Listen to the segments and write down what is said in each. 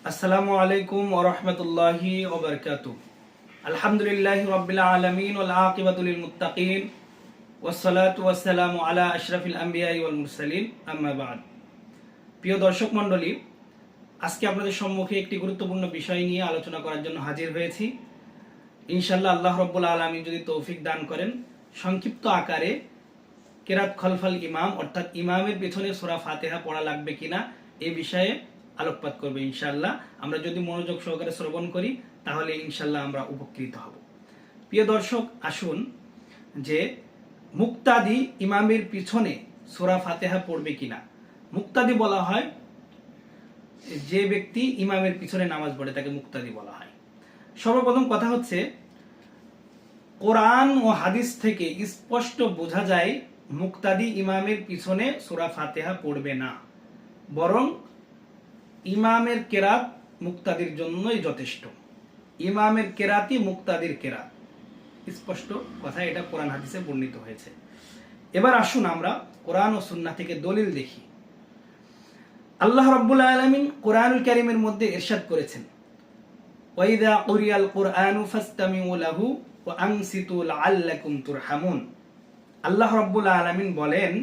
আসসালামু আলাইকুম ওয়া রাহমাতুল্লাহি ওয়া বারাকাতুহু। আলহামদুলিল্লাহি রাব্বিল আলামিন ওয়াল আকিবাতু লিল মুত্তাকিন ওয়াস সালাতু ওয়াস সালামু আলা আশরাফিল আমবিয়াই ওয়াল মুরসালিন, আম্মা বা'দ। প্রিয় দর্শক মণ্ডলী, আজকে আপনাদের সম্মুখে একটি গুরুত্বপূর্ণ বিষয় নিয়ে আলোচনা করার জন্য হাজির হয়েছি। ইনশাআল্লাহ আল্লাহ রাব্বুল আলামিন যদি তৌফিক দান করেন, সংক্ষিপ্ত আকারে কিরাত খলফাল ইমাম অর্থাৎ ইমামের পেছনে সূরা ফাতিহা পড়া লাগবে কিনা এই বিষয়ে আলোকপাত করবে ইনশাআল্লাহ। আমরা যদি মনোযোগ সহকারে শ্রবণ করি তাহলে ইনশাআল্লাহ আমরা উপকৃত হব। প্রিয় দর্শক, আসুন যে মুক্তাদি ইমামের পিছনে সূরা ফাতিহা পড়বে কিনা। মুক্তাদি বলা হয় যে ব্যক্তি ইমামের পিছনে নামাজ পড়ে তাকে মুক্তাদি বলা হয়। সর্বপ্রথম কথা হচ্ছে, কোরআন ও হাদিস থেকে স্পষ্ট বোঝা যায় মুক্তাদি ইমামের পিছনে সূরা ফাতিহা পড়বে না, বরং ইমামের কেরাত মুক্তাদির জন্যই যথেষ্ট। ইমামের কেরাতই মুক্তাদির কেরাত, স্পষ্ট কথা, এটা কোরআন হাদিসে বর্ণিত হয়েছে। এবার আসুন আমরা কোরআন ও সুন্নাহ থেকে দলিল দেখি। আল্লাহ রাব্বুল আলামিন কোরআনুল কারীমের মধ্যে ইরশাদ করেছেন, ওয়াইদা কুরিয়াল কুরআনু ফাসতামিউ লাহু ওয়া আনসিতু লাআল্লাকুম তুরহামুন। আল্লাহ রাব্বুল আলামিন বলেন,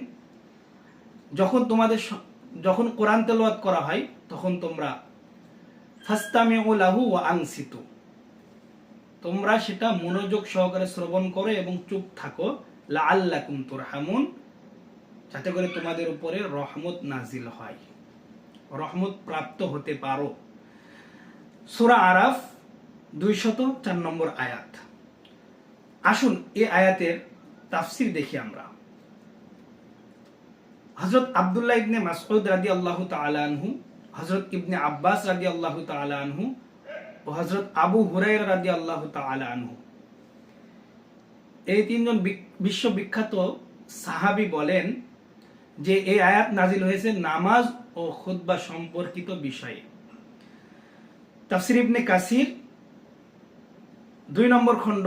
যখন কোরআন তেলাওয়াত করা হয় তখন তোমরা ফাসতামিউ লাহু ওয়া আনসিতু, তোমরা সেটা মনোযোগ সহকারে শ্রবণ করো এবং চুপ থাকো, লাআল্লাকুম তুরহামুন, যাতে করে তোমাদের উপরে রহমত নাজিল হয়, রহমত প্রাপ্ত হতে পারো। সূরা আরাফ 204 নম্বর আয়াত। আসুন এই আয়াতের তাফসীর দেখি আমরা। হযরত আব্দুল্লাহ ইবনে মাসউদ রাদিয়াল্লাহু তাআলা আনহু, হযরত ইবনে আব্বাস রাদিয়াল্লাহু তাআলা আনহু ও হযরত আবু হুরায়রা রাদিয়াল্লাহু তাআলা আনহু, এই তিনজন বিশ্ববিখ্যাত সাহাবী বলেন যে এই আয়াত নাজিল হয়েছে নামাজ ও খুতবা সম্পর্কিত বিষয়ে। তাফসীর ইবনে কাসির 2 নম্বর খণ্ড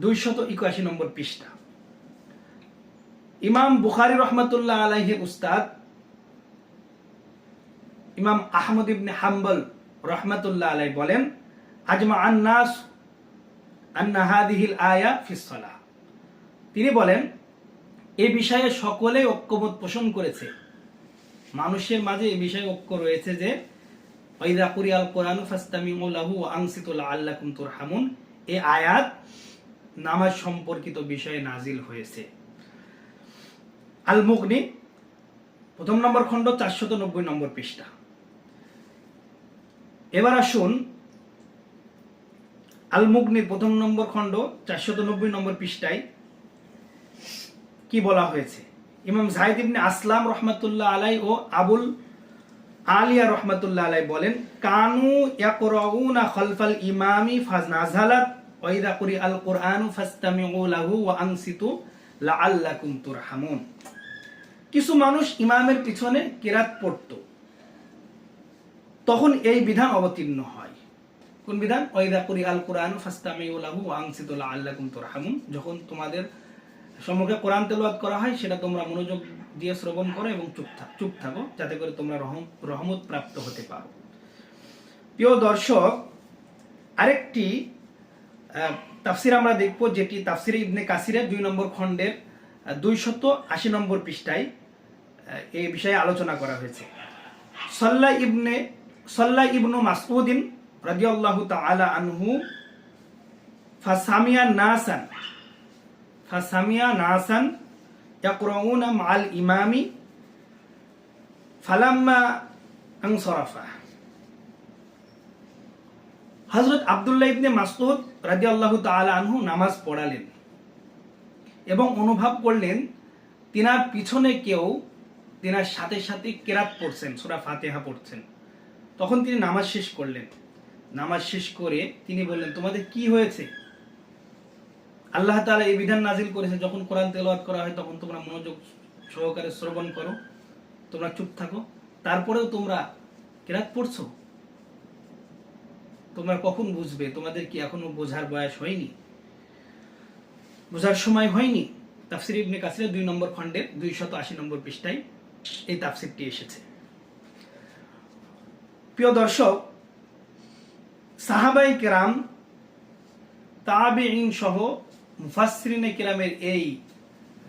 281 নম্বর পৃষ্ঠা। ইমাম বুখারী রহমাতুল্লাহ আলাইহির উস্তাদ ইমাম আহমদ ইবনে হাম্বল রহমাতুল্লাহ আলাইহি বলেন, আজমা আন-নাস আন্না হাযিহিল আয়া ফিস সালাহ। তিনি বলেন এই বিষয়ে সকলেই ঐক্যমত পোষণ করেছে, মানুষের মাঝে এই বিষয়ে ঐক্য রয়েছে যে ওয়াইদা কুরিয়াল কুরআনু ফাসতামিউ লাহু ওয়া আনসিতু লাআল্লাকুম তুরহামুন, এই আয়াত নামাজ সম্পর্কিত বিষয়ে নাজিল হয়েছে। আল মুগনি 1 নম্বর খণ্ড 490 নম্বর পৃষ্ঠা। এবার আসুন আল মুগনির 1 নম্বর খণ্ড 490 নম্বর পৃষ্ঠায় কি বলা হয়েছে। ইমাম যায়েদ ইবনে আসলাম রহমাতুল্লাহ আলাইহি ও আবুল আলিয়া রহমাতুল্লাহ আলাইহি বলেন, কানু ইয়াকরাউনা খালফাল ইমামি ফানাজালাত ওয়াইদা কুরিআল কুরআনু ফাসতামিউ লাহু ওয়া আনসিতু লাআল্লাকুম তুরহামুন। কিছু মানুষ ইমামের পিছনে কিরাত পড়তো, তখন এই বিধান অবতীর্ণ হয়। কোন বিধান? ওয়াইদা কুরিআল কুরআনু ফাসতামিউ লাহু ওয়া আনসিতু লাআল্লাকুম তুরহামুন। যখন তোমাদের সম্মুখে কোরআন তেলাওয়াত করা হয় সেটা তোমরা মনোযোগ দিয়ে শ্রবণ করো এবং চুপ থাকো, যাতে করে তোমরা রহমত প্রাপ্ত হতে পারো। প্রিয় দর্শক, আরেকটি তাফসীর আমরা দেখব, যেটি তাফসীরে ইবনে কাসিরের 2 নম্বর খণ্ডের 280 নম্বর পৃষ্ঠায় এই বিষয়ে আলোচনা করা হয়েছে। সাল্লা ইবনু মাসউদিন রাদিয়াল্লাহু তাআলা আনহু ফাসামিয়া নাসান ইয়াকরাউনা মাআল ইমামি ফালাম্মা আনসারাফা। হযরত আব্দুল্লাহ ইবনে মাসউদ রাদিয়াল্লাহু তাআলা আনহু নামাজ পড়ালেন এবং অনুভব করলেন তিনার পিছনে কেউ তিনার সাথে সাথে কিরাত পড়ছেন, সূরা ফাতিহা পড়ছেন। তখন তিনি নামাজ শেষ করলেন। নামাজ শেষ করে তিনি বললেন, তোমাদের কি হয়েছে? আল্লাহ তাআলা এই বিধান নাজিল করেছে, যখন কোরআন তেলাওয়াত করা হয় তখন তোমরা মনোযোগ সহকারে শ্রবণ করো, তোমরা চুপ থাকো, তারপরেও তোমরা কিরাত পড়ছো। তোমরা কখন বুঝবে? তোমাদের কি এখনো বোঝার বয়স হয়নি? বোঝার সময় হয়নি? তাফসীর ইবনে কাসিরের 2 নম্বর খণ্ডের 280 নম্বর পৃষ্ঠায় এই তাফসীরটি এসেছে। প্রিয় দর্শক, সাহাবায়ে কেরাম, তাবেঈন সহ মুফাসসিরিনে কেরামের এই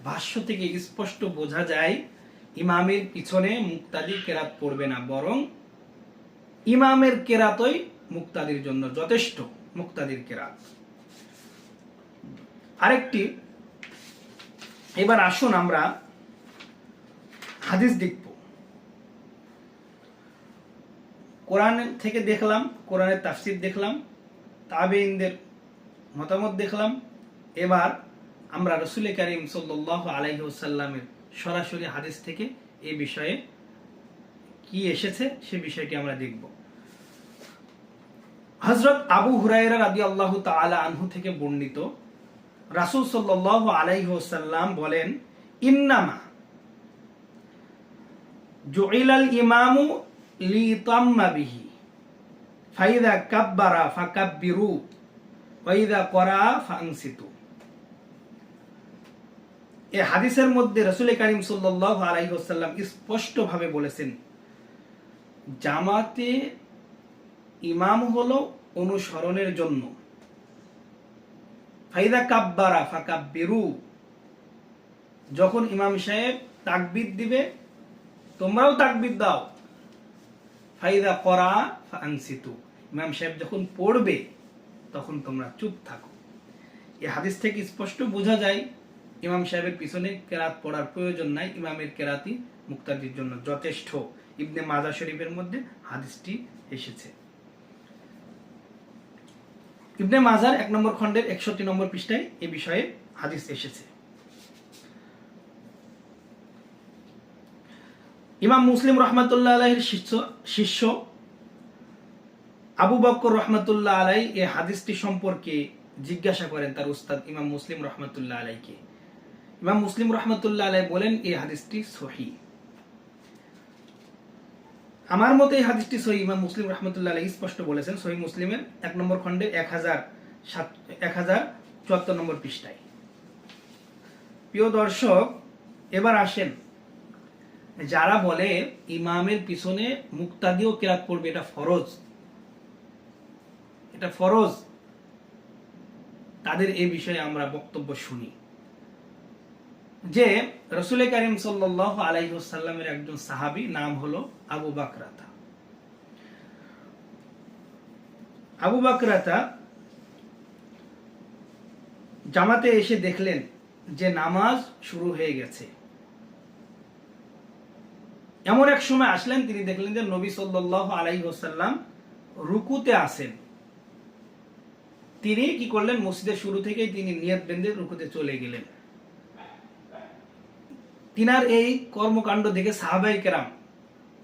ভাষ্য থেকে স্পষ্ট বোঝা যায় ইমামের পিছনে মুক্তাদি কেরাত পড়বে না, বরং ইমামের কেরাতই মুক্তাদির জন্য যথেষ্ট। মুক্তাদির কেরাত আরেকটি। এবার আসুন আমরা হাদিস দেখব। কোরআন থেকে দেখলাম, কোরআনের তাফসীর দেখলাম, তাবেঈনদের মতামত দেখলাম। এবার আমরা রাসূল কারীম সাল্লাল্লাহু আলাইহি ওয়াসাল্লামের সরাসরি হাদিস থেকে এই বিষয়ে কি এসেছে সে বিষয়টি আমরা দেখব। হযরত আবু হুরায়রা রাদিয়াল্লাহু তাআলা আনহু থেকে বর্ণিত, রাসূল সাল্লাল্লাহু আলাইহি ওয়াসাল্লাম বলেন, ইন্নামা জুইলাল ইমামু লিতাম্মা বিহি ফাইদা কাব্বারা ফাকাব্বিরু ওয়া ইযা ক্বারা ফানসিতু। এই হাদিসের মধ্যে রাসূল কারীম সাল্লাল্লাহু আলাইহি ওয়াসাল্লাম স্পষ্ট ভাবে বলেছেন, জামাতে ইমাম হলো অনুসরণের জন্য। ফাইদা কাব্বারা ফাকাব্বিরু, যখন ইমাম সাহেব তাকবীর দিবে তোমরাও তাকবীর দাও। ফাইদা ক্বারা ফানসিতু, ইমাম সাহেব যখন পড়বে তখন তোমরা চুপ থাকো। এই হাদিস থেকে স্পষ্ট বোঝা যায় ইমাম সাহেবের পিছনে কেরাত পড়ার প্রয়োজন নাই, ইমামের কেরাতই মুক্তাদির জন্য যথেষ্ট। ইবনে মাজাহ শরীফের মধ্যে হাদিসটি এসেছে। ইবনে মাজাহ 1 নম্বর খণ্ডের 61 নম্বর পৃষ্ঠায় এই বিষয়ে হাদিস এসেছে। ইমাম মুসলিম রাহমাতুল্লাহ আলাইহির শিষ্য আবু বকর রাহমাতুল্লাহ আলাইহি এই হাদিসটি সম্পর্কে জিজ্ঞাসা করেন তার উস্তাদ ইমাম মুসলিম রাহমাতুল্লাহ আলাইহিকে। ইমাম মুসলিম রাহমাতুল্লাহ আলাইহি বলেন, এই হাদিসটি সহিহ। আমার মতে এই হাদিসটি সহিহ। ইমাম মুসলিম রাহমাতুল্লাহ আলাইহি স্পষ্ট বলেছেন সহিহ মুসলিমের 1 নম্বর খণ্ডের 1074 নম্বর পৃষ্ঠায়। প্রিয় দর্শক, এবার আসেন, যারা বলে ইমামের পিছনে মুক্তাদিও কেরাত পড়বে, এটা ফরজ, এটা ফরজ, তাদের এই বিষয়ে আমরা বক্তব্য শুনি যে রাসূল কারীম সাল্লাল্লাহু আলাইহি ওয়াসাল্লামের একজন সাহাবী, নাম হলো আবু বাকরাতা। আবু বাকরাতা জামাতে এসে দেখলেন যে নামাজ শুরু হয়ে গেছে। এমন এক সময় আসলেন, তিনি দেখলেন যে নবী সাল্লাল্লাহু আলাইহি ওয়াসাল্লাম রুকুতে আছেন। তিনি কি করলেন, মসজিদের শুরু থেকেই তিনি নিয়ত বেঁধে রুকুতে চলে গেলেন। তিনার এই কর্মকাণ্ড দেখে সাহাবায়ে কেরাম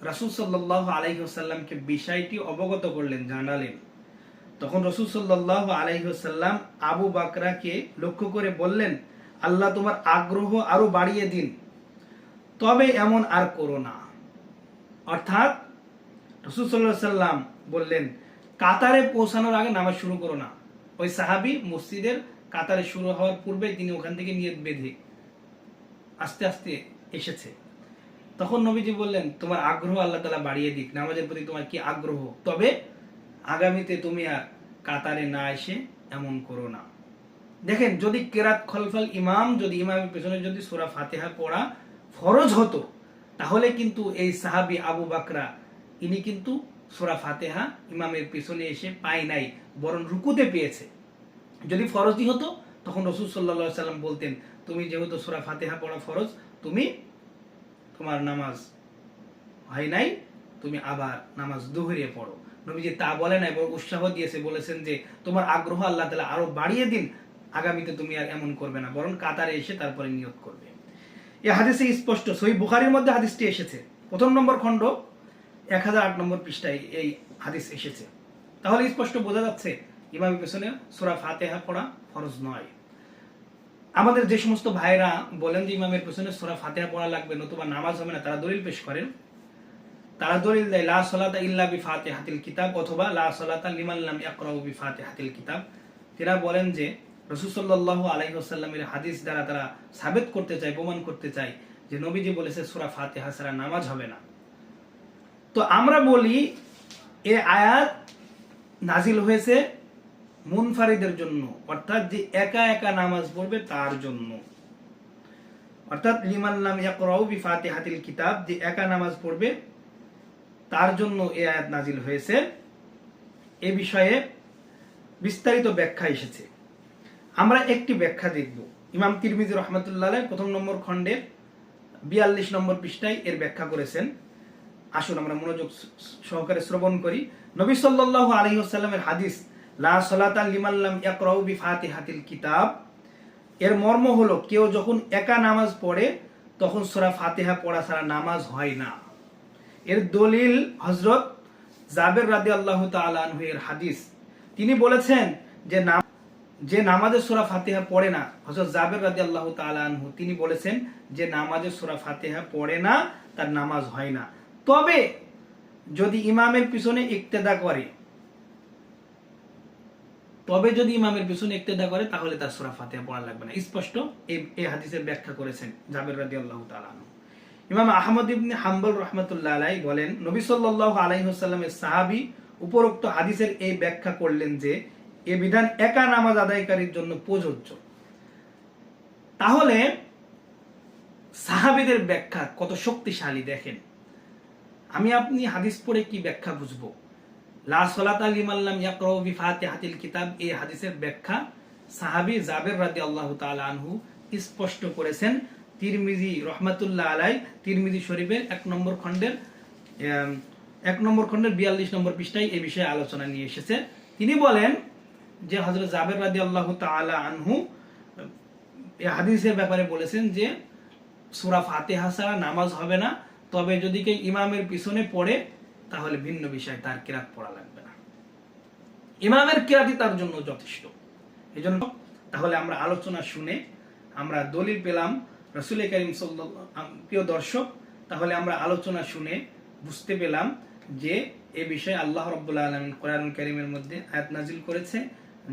রাসূল সাল্লাল্লাহু আলাইহি ওয়াসাল্লামকে বিষয়টি অবগত করলেন, জানালেন। তখন রাসূল সাল্লাল্লাহু আলাইহি ওয়াসাল্লাম আবু বাকরাকে লক্ষ্য করে বললেন, আল্লাহ তোমার আগ্রহ আরো বাড়িয়ে দিন, তবে এমন আর করো না। অর্থাৎ রাসূল সাল্লাল্লাহু আলাইহি ওয়াসাল্লাম বললেন, কাতারে পৌঁছানোর আগে নামাজ শুরু করো না। ওই সাহাবী মসজিদের কাতারে শুরু হওয়ার পূর্বে তিনি ওখান থেকে নিয়ত বেঁধে আস্তে আস্তে এসেছে। তখন নবীজি বললেন, তোমার আগ্রহ আল্লাহ তাআলা বাড়িয়ে দিক, নামাজের প্রতি তোমার কি আগ্রহ, তবে আগামীতে তুমি আর কাতারে না এসে এমন করো না। দেখেন, যদি কেরাত খলফাল ইমাম, যদি ইমামের পেছনে যদি সূরা ফাতিহা পড়া ফরজ হতো, তাহলে কিন্তু এই সাহাবী আবু বাকরা ইনি কিন্তু সূরা ফাতিহা ইমামের পিছনে এসে পায় নাই, বরং রুকুতে পেয়েছে। যদি ফরজই হতো তখন রাসূল সাল্লাল্লাহু আলাইহি ওয়াসাল্লাম বলতেন, তুমি যেহেতু সূরা ফাতিহা পড়া ফরজ, তুমি তোমার নামাজ হয় নাই, তুমি আবার নামাজ দুহরিয়ে পড়ো। নবীজি তা বলে নাই, বরং উৎসাহ দিয়েছে, বলেছেন যে তোমার আগ্রহ আল্লাহ তাআলা আরো বাড়িয়ে দিন, আগামীতে তুমি আর এমন করবে না, বরং কাতারে এসে তারপরে নিয়ত করবে। এই হাদিসে স্পষ্ট, সহিহ বুখারীর মধ্যে হাদিসটি এসেছে, 1 নম্বর খণ্ড 1008 নম্বর পৃষ্ঠায় এই হাদিস এসেছে। তাহলে স্পষ্ট বোঝা যাচ্ছে ইমামের পেছনে সূরা ফাতিহা পড়া ফরজ নয়। আমাদের যে সমস্ত ভাইরা বলেন যে ইমামের পেছনে সূরা ফাতিহা পড়া লাগবে নতুবা নামাজ হবে না, তারা দলিল পেশ করেন। তারা দলিল দেয় লা সালাতা ইল্লা বিফাতিহাতিল কিতাব, অথবা লা সালাতা লিমান লাম ইয়াকরাউ বিফাতিহাতিল কিতাব। তারা বলেন যে রাসূল সাল্লাল্লাহু আলাইহি ওয়াসাল্লামের হাদিস দ্বারা তারা সাবিত করতে চায়, প্রমাণ করতে চায় যে নবীজি বলেছে সূরা ফাতিহা ছাড়া নামাজ হবে না। তো আমরা বলি এই আয়াত নাজিল হয়েছে মুনফারিদের জন্য, অর্থাৎ যে একা একা নামাজ পড়বে তার জন্য। অর্থাৎ লিমান লাম ইয়াকরাউ বিফাতিহাতিল কিতাব, যে একা নামাজ পড়বে তার জন্য এই আয়াত নাজিল হয়েছে। এ বিষয়ে বিস্তারিত ব্যাখ্যা এসেছে। আমরা একটি ব্যাখ্যা দেখব। ইমাম তিরমিজি রহমাতুল্লাহ আলাইহি প্রথম নম্বর খণ্ডের 42 নম্বর পৃষ্ঠায় এর ব্যাখ্যা করেছেন। আসুন আমরা মনোযোগ সহকারে শ্রবণ করি। নবী সাল্লাল্লাহু আলাইহি ওয়াসাল্লামের হাদিস লা সালাতা লিমান লাম ইয়াকরাউ বিফাতিহাতিল কিতাব, এর মর্ম হলো কেউ যখন একা নামাজ পড়ে তখন সূরা ফাতিহা পড়া ছাড়া নামাজ হয় না। এর দলিল হযরত জাবের রাদিয়াল্লাহু তাআলা আনহু এর হাদিস। তিনি বলেছেন যে নামাজে সূরা ফাতিহা পড়ে না, হযরত জাবের রাদিয়াল্লাহু তাআলা আনহু তিনি বলেছেন যে নামাজে সূরা ফাতিহা পড়ে না তার নামাজ হয় না। তবে যদি ইমামের পিছনে ইক্তেদা করে, তাহলে তার সূরা ফাতিহা পড়া লাগবে না। স্পষ্ট এই হাদিসের ব্যাখ্যা করেছেন জাবের রাদিয়াল্লাহু তাআলা আনহু। ইমাম আহমদ ইবনে হাম্বল রাহমাতুল্লাহ আলাইহি বলেন, নবী সাল্লাল্লাহু আলাইহি ওয়াসাল্লামের সাহাবী উপরোক্ত হাদিসের এই ব্যাখ্যা করলেন যে এই বিধান একা নামাজ আদায়কারীর জন্য প্রযোজ্য। তাহলে সাহাবীদের ব্যাখ্যা কত শক্তিশালী দেখেন। আমি আপনি হাদিস পড়ে কি ব্যাখ্যা বুঝবো? লা সালাতা লিমান লাম ইয়াকরাউ বিফাতিহাতিল কিতাব, এই হাদিসের ব্যাখ্যা সাহাবী জাবের রাদিয়াল্লাহু তাআলা আনহু স্পষ্ট করেছেন। তিরমিজি রহমাতুল্লাহ আলাইহি তিরমিজি শরীফের 1 নম্বর খণ্ডের 42 নম্বর পৃষ্ঠায় এই বিষয়ে আলোচনা নিয়ে এসেছে। তিনি বলেন যে হযরত জাবের রাদিয়াল্লাহু তাআলা আনহু এই হাদিসের ব্যাপারে বলেছেন যে সূরা ফাতিহা ছাড়া নামাজ হবে না, তবে যদি কেউ ইমামের পিছনে পড়ে তাহলে ভিন্ন বিষয়, তার কিরাত পড়া লাগবে না। ইমামের কিরাতই তার জন্য যথেষ্ট। এজন্য তাহলে আমরা আলোচনা শুনে আমরা দলিল পেলাম রাসূল কারীম সাল্লাল্লাহু, প্রিয় দর্শক, তাহলে আমরা আলোচনা শুনে বুঝতে পেলাম যে এই বিষয়ে আল্লাহ রাব্বুল আলামিন কোরআনুল কারীমের মধ্যে আয়াত নাজিল করেছে,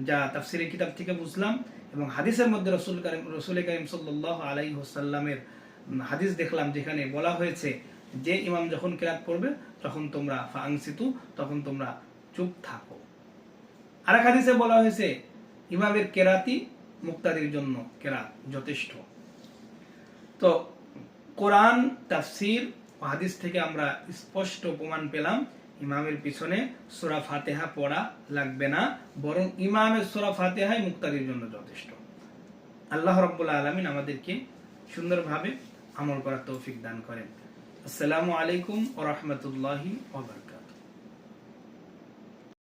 যা তাফসীরের কিতাব থেকে বুঝলাম, এবং হাদিসের মধ্যে রাসূল কারীম সাল্লাল্লাহু আলাইহি ওয়াসাল্লামের হাদিস দেখলাম যেখানে বলা হয়েছে যে ইমাম যখন কিরাত পড়বে তখন তোমরা ফাআনসিতু, তখন তোমরা চুপ থাকো। আরেক হাদিসে বলা হয়েছে ইমামের কিরাতি মুক্তাদির জন্য কিরাত যথেষ্ট। তো কোরআন, তাফসীর ও হাদিস থেকে আমরা স্পষ্ট প্রমাণ পেলাম ইমামের পিছনে সূরা ফাতিহা পড়া লাগবে না, বরং ইমামের সূরা ফাতিহাই মুক্তাদির জন্য যথেষ্ট। আল্লাহ রাব্বুল আলামিন আমাদেরকে সুন্দরভাবে আমল করার তৌফিক দান করেন। আসসালামু আলাইকুম ওয়া রাহমাতুল্লাহি ওয়া বারাকাতুহু।